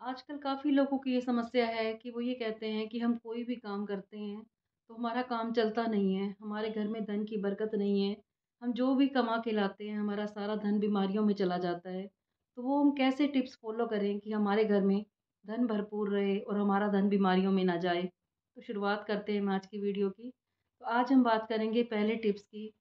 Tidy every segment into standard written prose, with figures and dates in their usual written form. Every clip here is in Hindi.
आजकल काफ़ी लोगों की ये समस्या है कि वो ये कहते हैं कि हम कोई भी काम करते हैं, तो हमारा काम चलता नहीं है, हमारे घर में धन की बरकत नहीं है। हम जो भी कमा के लाते हैं, हमारा सारा धन बीमारियों में चला जाता है। तो वो हम कैसे टिप्स फ़ॉलो करें कि हमारे घर में धन भरपूर रहे और हमारा धन बीमारियों में ना जाए? तो शुरुआत करते हैं हम आज की वीडियो की। तो आज हम बात करेंगे पहले टिप्स की,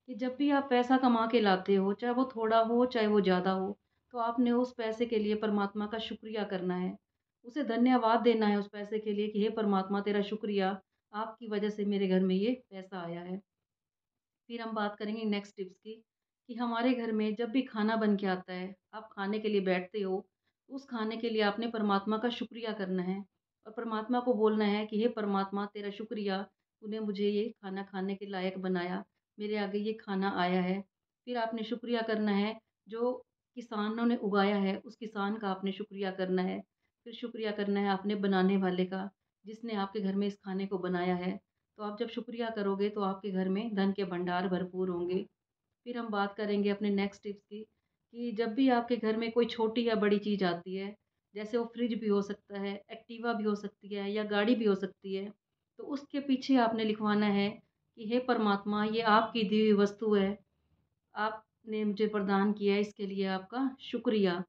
कि जब भी आप पैसा कमा के लाते हो, चाहे वो थोड़ा हो, चाहे वो ज़्यादा हो, तो आपने उस पैसे के लिए परमात्मा का शुक्रिया करना है। उसे धन्यवाद देना है उस पैसे के लिए कि हे परमात्मा तेरा शुक्रिया, आपकी वज़ह से मेरे घर में ये पैसा आया है। फिर हम बात करेंगे नेक्स्ट टिप्स की, कि हमारे घर में जब भी खाना बन के आता है, आप खाने के लिए बैठते हो, तो उस खाने के लिए आपने परमात्मा का शुक्रिया करना है और परमात्मा को बोलना है कि हे परमात्मा तेरा शुक्रिया, तूने मुझे ये खाना खाने के लायक बनाया, मेरे आगे ये खाना आया है। फिर आपने शुक्रिया करना है, जो किसानों ने उगाया है, उस किसान का आपने शुक्रिया करना है। फिर शुक्रिया करना है आपने बनाने वाले का, जिसने आपके घर में इस खाने को बनाया है। तो आप जब शुक्रिया करोगे तो आपके घर में धन के भंडार भरपूर होंगे। फिर हम बात करेंगे अपने नेक्स्ट टिप्स की, कि जब भी आपके घर में कोई छोटी या बड़ी चीज़ आती है, जैसे वो फ्रिज भी हो सकता है, एक्टिवा भी हो सकती है या गाड़ी भी हो सकती है, तो उसके पीछे आपने लिखवाना है कि हे परमात्मा ये आपकी दी हुई वस्तु है, आपने मुझे प्रदान किया है, इसके लिए आपका शुक्रिया।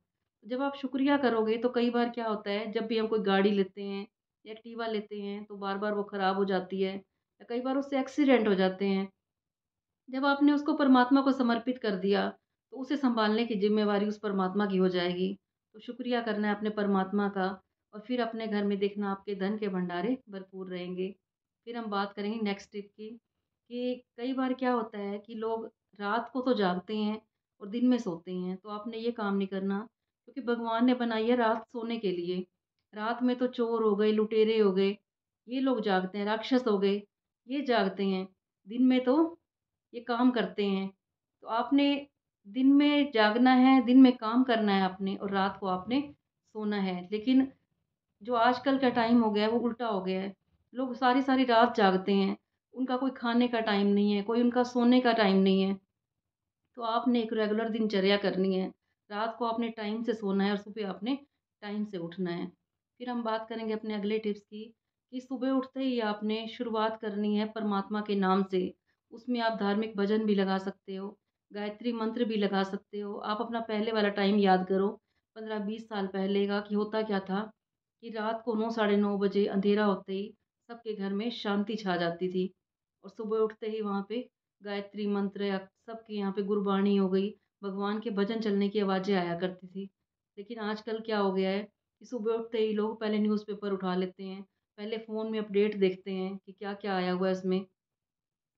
जब आप शुक्रिया करोगे तो कई बार क्या होता है, जब भी हम कोई गाड़ी लेते हैं, एक्टिवा लेते हैं, तो बार-बार वो ख़राब हो जाती है या कई बार उससे एक्सीडेंट हो जाते हैं। जब आपने उसको परमात्मा को समर्पित कर दिया, तो उसे सँभालने की ज़िम्मेवारी उस परमात्मा की हो जाएगी। तो शुक्रिया करना है अपने परमात्मा का और फिर अपने घर में देखना आपके धन के भंडारे भरपूर रहेंगे। फिर हम बात करेंगे नेक्स्ट टिप की, कि कई बार क्या होता है कि लोग रात को तो जागते हैं और दिन में सोते हैं, तो आपने ये काम नहीं करना, क्योंकि भगवान ने बनाई है रात सोने के लिए। रात में तो चोर हो गए, लुटेरे हो गए, ये लोग जागते हैं, राक्षस हो गए, ये जागते हैं। दिन में तो ये काम करते हैं। तो आपने दिन में जागना है, दिन में काम करना है आपने और रात को आपने सोना है। लेकिन जो आजकल का टाइम हो गया है वो उल्टा हो गया है। लोग सारी-सारी रात जागते हैं। उनका कोई खाने का टाइम नहीं है, कोई उनका सोने का टाइम नहीं है। तो आपने एक रेगुलर दिनचर्या करनी है। रात को आपने टाइम से सोना है और सुबह आपने टाइम से उठना है। फिर हम बात करेंगे अपने अगले टिप्स की, कि सुबह उठते ही आपने शुरुआत करनी है परमात्मा के नाम से। उसमें आप धार्मिक भजन भी लगा सकते हो, गायत्री मंत्र भी लगा सकते हो। आप अपना पहले वाला टाइम याद करो, 15-20 साल पहले का, कि होता क्या था, कि रात को 9 साढ़े 9 बजे अंधेरा होते ही सबके घर में शांति छा जाती थी और सुबह उठते ही वहाँ पे गायत्री मंत्र या सबके यहाँ पे गुरबाणी हो गई, भगवान के भजन चलने की आवाज़ें आया करती थी। लेकिन आजकल क्या हो गया है, कि सुबह उठते ही लोग पहले न्यूज़पेपर उठा लेते हैं, पहले फ़ोन में अपडेट देखते हैं कि क्या-क्या आया हुआ है इसमें।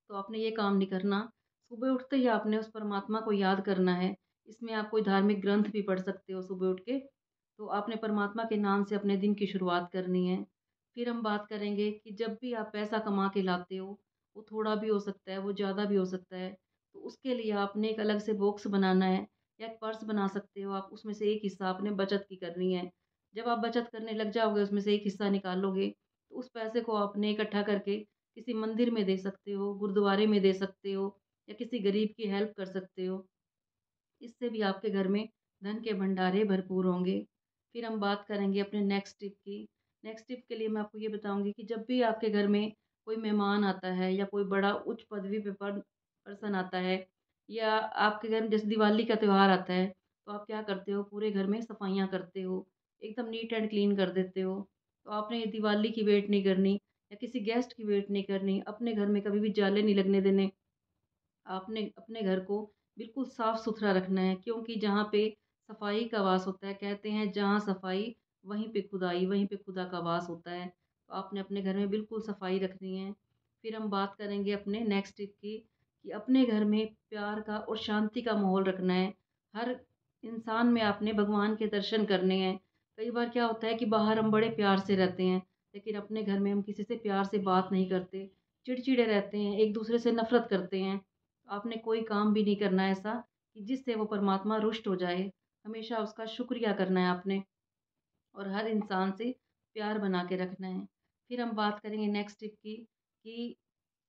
तो आपने ये काम नहीं करना। सुबह उठते ही आपने उस परमात्मा को याद करना है। इसमें आप कोई धार्मिक ग्रंथ भी पढ़ सकते हो सुबह उठ के। तो आपने परमात्मा के नाम से अपने दिन की शुरुआत करनी है। फिर हम बात करेंगे कि जब भी आप पैसा कमा के लाते हो, वो थोड़ा भी हो सकता है, वो ज़्यादा भी हो सकता है। तो उसके लिए आपने एक अलग से बॉक्स बनाना है या एक पर्स बना सकते हो आप। उसमें से एक हिस्सा आपने बचत की करनी है। जब आप बचत करने लग जाओगे, उसमें से एक हिस्सा निकालोगे, तो उस पैसे को आपने इकट्ठा करके किसी मंदिर में दे सकते हो, गुरुद्वारे में दे सकते हो या किसी गरीब की हेल्प कर सकते हो। इससे भी आपके घर में धन के भंडारे भरपूर होंगे। फिर हम बात करेंगे अपने नेक्स्ट टिप की। नेक्स्ट टिप के लिए मैं आपको ये बताऊँगी कि जब भी आपके घर में कोई मेहमान आता है या कोई बड़ा उच्च पदवी पे पर्सन आता है या आपके घर में जैसे दिवाली का त्योहार आता है, तो आप क्या करते हो, पूरे घर में सफाइयाँ करते हो, एकदम नीट एंड क्लीन कर देते हो। तो आपने ये दिवाली की वेट नहीं करनी या किसी गेस्ट की वेट नहीं करनी, अपने घर में कभी भी जाले नहीं लगने देने। आपने अपने घर को बिल्कुल साफ-सुथरा रखना है, क्योंकि जहाँ पे सफाई का वास होता है, कहते हैं जहाँ सफाई वहीं पे खुदाई, वहीं पे खुदा का वास होता है। तो आपने अपने घर में बिल्कुल सफाई रखनी है। फिर हम बात करेंगे अपने नेक्स्ट टिप की, कि अपने घर में प्यार का और शांति का माहौल रखना है। हर इंसान में आपने भगवान के दर्शन करने हैं। कई बार क्या होता है कि बाहर हम बड़े प्यार से रहते हैं, लेकिन अपने घर में हम किसी से प्यार से बात नहीं करते, चिड़चिड़े रहते हैं, एक-दूसरे से नफ़रत करते हैं। आपने कोई काम भी नहीं करना है ऐसा कि जिससे वो परमात्मा रुष्ट हो जाए। हमेशा उसका शुक्रिया करना है आपने और हर इंसान से प्यार बना के रखना है। फिर हम बात करेंगे नेक्स्ट टिप की, कि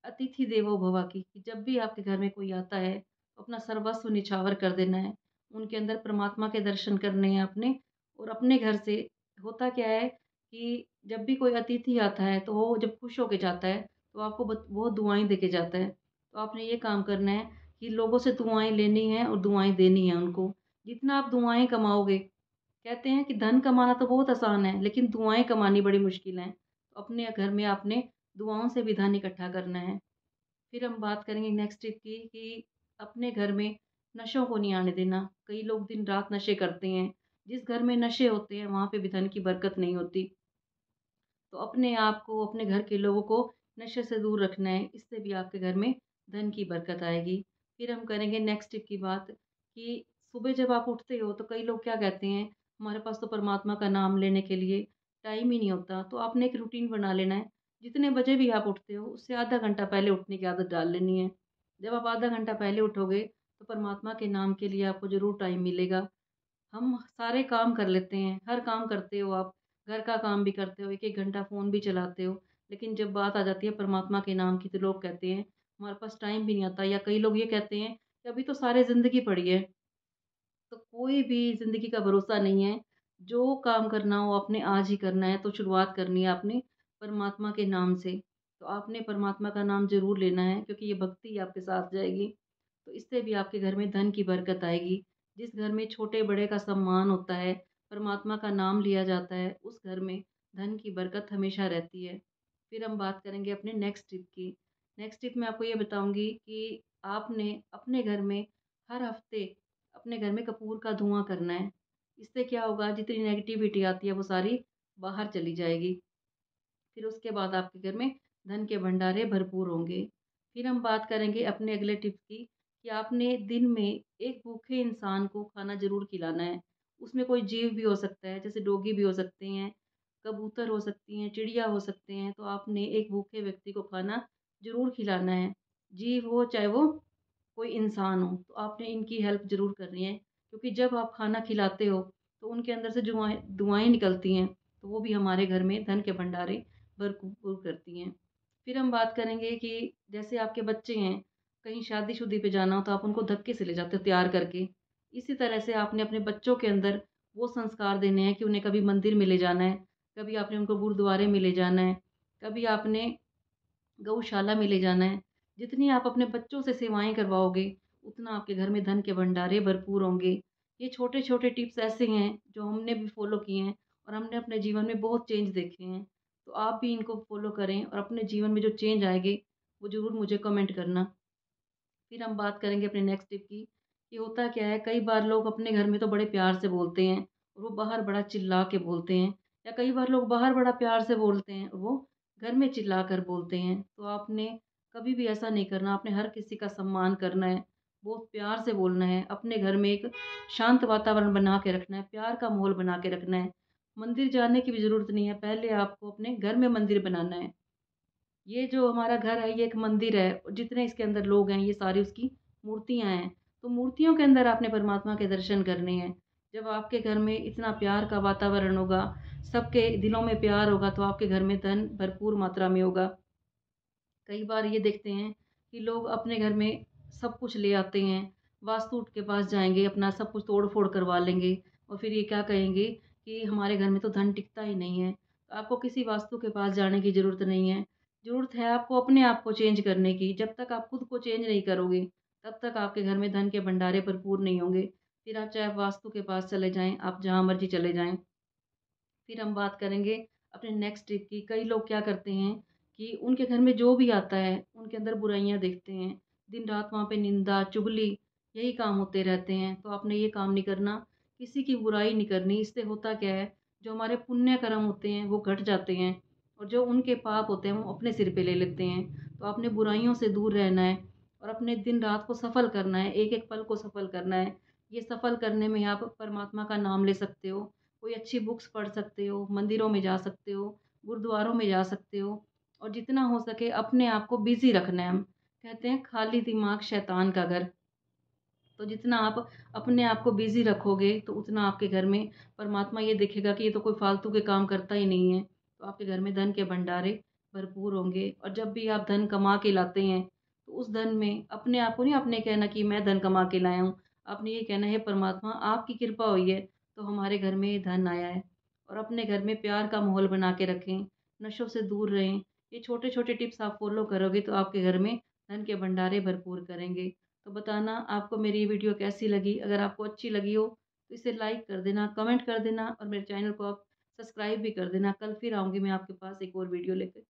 अतिथि देवो भव की, कि जब भी आपके घर में कोई आता है, तो अपना सर्वस्व निछावर कर देना है। उनके अंदर परमात्मा के दर्शन करने हैं आपने और अपने घर से होता क्या है कि जब भी कोई अतिथि आता है तो वो जब खुश होके जाता है तो आपको बहुत दुआएँ देके जाता है। तो आपने ये काम करना है कि लोगों से दुआएँ लेनी है और दुआएँ देनी है उनको। जितना आप दुआएँ कमाओगे, कहते हैं कि धन कमाना तो बहुत आसान है, लेकिन दुआएँ कमानी बड़ी मुश्किल है। तो अपने घर में आपने दुआओं से भी धन इकट्ठा करना है। फिर हम बात करेंगे नेक्स्ट टिप की कि अपने घर में नशों को नहीं आने देना। कई लोग दिन-रात नशे करते हैं। जिस घर में नशे होते हैं, वहाँ पे भी धन की बरकत नहीं होती। तो अपने आप को, अपने घर के लोगों को नशे से दूर रखना है, इससे भी आपके घर में धन की बरकत आएगी। फिर हम करेंगे नेक्स्ट टिप की बात कि सुबह जब आप उठते हो तो कई लोग क्या कहते हैं, हमारे पास तो परमात्मा का नाम लेने के लिए टाइम ही नहीं होता। तो आपने एक रूटीन बना लेना है, जितने बजे भी आप उठते हो उससे आधा घंटा पहले उठने की आदत डाल लेनी है। जब आप आधा घंटा पहले उठोगे तो परमात्मा के नाम के लिए आपको ज़रूर टाइम मिलेगा। हम सारे काम कर लेते हैं, हर काम करते हो आप, घर का काम भी करते हो, 1-1 घंटा फ़ोन भी चलाते हो, लेकिन जब बात आ जाती है परमात्मा के नाम की तो लोग कहते हैं, हमारे पास टाइम भी नहीं आता या कई लोग ये कहते हैं कि अभी तो सारी ज़िंदगी पड़ी है। तो कोई भी ज़िंदगी का भरोसा नहीं है, जो काम करना हो आपने आज ही करना है, तो शुरुआत करनी है आपने परमात्मा के नाम से। तो आपने परमात्मा का नाम ज़रूर लेना है क्योंकि ये भक्ति आपके साथ जाएगी। तो इससे भी आपके घर में धन की बरकत आएगी। जिस घर में छोटे-बड़े का सम्मान होता है, परमात्मा का नाम लिया जाता है, उस घर में धन की बरकत हमेशा रहती है। फिर हम बात करेंगे अपने नेक्स्ट टिप की। नेक्स्ट टिप मैं आपको ये बताऊँगी कि आपने अपने घर में हर हफ़्ते अपने घर में कपूर का धुआँ करना है। इससे क्या होगा, जितनी नेगेटिविटी आती है वो सारी बाहर चली जाएगी। फिर उसके बाद आपके घर में धन के भंडारे भरपूर होंगे। फिर हम बात करेंगे अपने अगले टिप्स की कि आपने दिन में एक भूखे इंसान को खाना ज़रूर खिलाना है। उसमें कोई जीव भी हो सकता है, जैसे डॉगी भी हो सकते हैं, कबूतर हो सकती हैं, चिड़िया हो सकते हैं, तो आपने एक भूखे व्यक्ति को खाना ज़रूर खिलाना है। जीव हो चाहे वो कोई इंसान हो, तो आपने इनकी हेल्प ज़रूर करनी है क्योंकि जब आप खाना खिलाते हो, तो उनके अंदर से जुआएँ दुआएँ निकलती हैं, तो वो भी हमारे घर में धन के भंडारे भरपूर करती हैं। फिर हम बात करेंगे कि जैसे आपके बच्चे हैं, कहीं शादी-शुदी पे जाना हो तो आप उनको धक्के से ले जाते हो तैयार करके। इसी तरह से आपने अपने बच्चों के अंदर वो संस्कार देने हैं कि उन्हें कभी मंदिर में ले जाना है, कभी आपने उनको गुरुद्वारे में ले जाना है, कभी आपने गौशाला में ले जाना है। जितनी आप अपने बच्चों से सेवाएँ करवाओगे, उतना आपके घर में धन के भंडारे भरपूर होंगे। ये छोटे-छोटे टिप्स ऐसे हैं, जो हमने भी फ़ॉलो किए हैं और हमने अपने जीवन में बहुत चेंज देखे हैं। तो आप भी इनको फ़ॉलो करें और अपने जीवन में जो चेंज आएँगे, वो ज़रूर मुझे कमेंट करना। फिर हम बात करेंगे अपने नेक्स्ट टिप की, कि होता क्या है कई बार लोग अपने घर में तो बड़े प्यार से बोलते हैं और वो बाहर बड़ा चिल्ला के बोलते हैं, या कई बार लोग बाहर बड़ा प्यार से बोलते हैं और वो घर में चिल्ला कर बोलते हैं। तो आपने कभी भी ऐसा नहीं करना, आपने हर किसी का सम्मान करना है, बहुत प्यार से बोलना है, अपने घर में एक शांत वातावरण बना के रखना है, प्यार का माहौल बना के रखना है। मंदिर जाने की भी ज़रूरत नहीं है, पहले आपको अपने घर में मंदिर बनाना है। ये जो हमारा घर है, ये एक मंदिर है और जितने इसके अंदर लोग हैं, ये सारी उसकी मूर्तियाँ हैं। तो मूर्तियों के अंदर आपने परमात्मा के दर्शन करने हैं। जब आपके घर में इतना प्यार का वातावरण होगा, सबके दिलों में प्यार होगा, तो आपके घर में धन भरपूर मात्रा में होगा। कई बार ये देखते हैं कि लोग अपने घर में सब कुछ ले आते हैं, वास्तु के पास जाएँगे, अपना सब कुछ तोड़-फोड़ करवा लेंगे और फिर ये क्या कहेंगे कि हमारे घर में तो धन टिकता ही नहीं है। तो आपको किसी वास्तु के पास जाने की ज़रूरत नहीं है। ज़रूरत है आपको अपने आप को चेंज करने की। जब तक आप खुद को चेंज नहीं करोगे, तब तक आपके घर में धन के भंडारे भरपूर नहीं होंगे। फिर आप चाहे वास्तु के पास चले जाएँ, आप जहाँ मर्ज़ी चले जाएँ। फिर हम बात करेंगे अपने नेक्स्ट ट्रिप की। कई लोग क्या करते हैं कि उनके घर में जो भी आता है, उनके अंदर बुराइयाँ देखते हैं। दिन-रात वहाँ पे निंदा, चुगली यही काम होते रहते हैं। तो आपने ये काम नहीं करना, किसी की बुराई नहीं करनी। इससे होता क्या है, जो हमारे पुण्य कर्म होते हैं, वो घट जाते हैं और जो उनके पाप होते हैं, वो अपने सिर पे ले लेते हैं। तो आपने बुराइयों से दूर रहना है और अपने दिन-रात को सफल करना है, एक-एक पल को सफल करना है। ये सफल करने में आप परमात्मा का नाम ले सकते हो, कोई अच्छी बुक्स पढ़ सकते हो, मंदिरों में जा सकते हो, गुरुद्वारों में जा सकते हो और जितना हो सके अपने आप को बिज़ी रखना है। कहते हैं खाली दिमाग शैतान का घर। तो जितना आप अपने आप को बिज़ी रखोगे, तो उतना आपके घर में परमात्मा ये देखेगा कि ये तो कोई फ़ालतू के काम करता ही नहीं है। तो आपके घर में धन के भंडारे भरपूर होंगे और जब भी आप धन कमा के लाते हैं, तो उस धन में अपने आप को नहीं आपने कहना कि मैं धन कमा के लाया हूँ। आपने ये कहना है, हे परमात्मा आपकी कृपा हुई है, तो हमारे घर में ये धन आया है। और अपने घर में प्यार का माहौल बना के रखें, नशों से दूर रहें। ये छोटे-छोटे टिप्स आप फ़ॉलो करोगे तो आपके घर में धन के भंडारे भरपूर करेंगे। तो बताना आपको मेरी ये वीडियो कैसी लगी? अगर आपको अच्छी लगी हो तो इसे लाइक कर देना, कमेंट कर देना और मेरे चैनल को आप सब्सक्राइब भी कर देना। कल फिर आऊँगी मैं आपके पास एक और वीडियो लेकर।